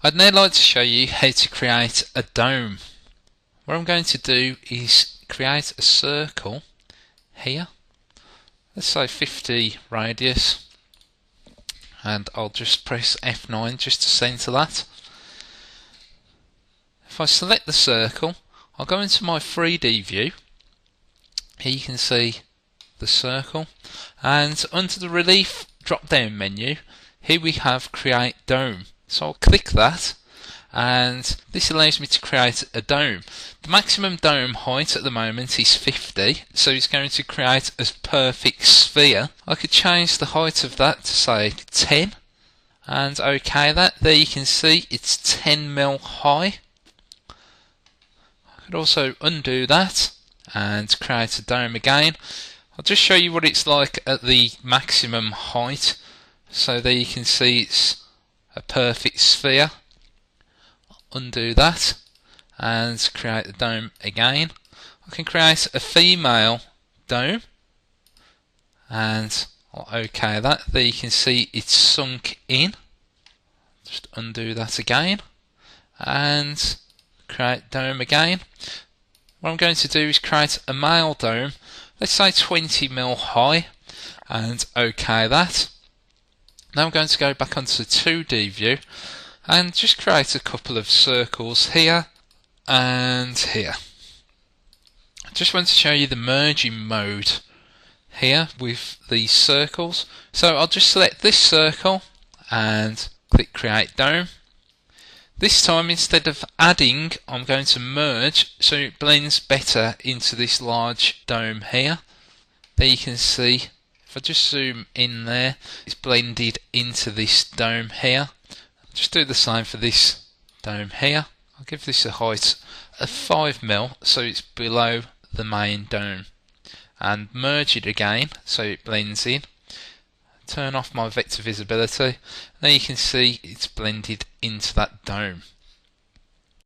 I'd now like to show you how to create a dome. What I'm going to do is create a circle here, let's say 50 radius, and I'll just press F9 just to centre that. If I select the circle, I'll go into my 3D view. Here you can see the circle, and under the relief drop down menu here we have create dome. So I'll click that, and this allows me to create a dome. The maximum dome height at the moment is 50, so it's going to create a perfect sphere. I could change the height of that to say 10 and OK that. There you can see it's 10mm high. I could also undo that and create a dome again. I'll just show you what it's like at the maximum height. So there you can see it's a perfect sphere. Undo that and create the dome again. I can create a female dome and I'll OK that. There you can see it's sunk in. Just undo that again and create dome again. What I'm going to do is create a male dome, let's say 20mm high, and OK that. Now I'm going to go back onto the 2D view and just create a couple of circles here and here. I just want to show you the merging mode here with these circles. So I'll just select this circle and click create dome. This time, instead of adding, I'm going to merge so it blends better into this large dome here. There you can see, if I just zoom in there, it's blended into this dome here. I'll just do the same for this dome here. I'll give this a height of 5mm so it's below the main dome, and merge it again so it blends in. Turn off my vector visibility. There you can see it's blended into that dome.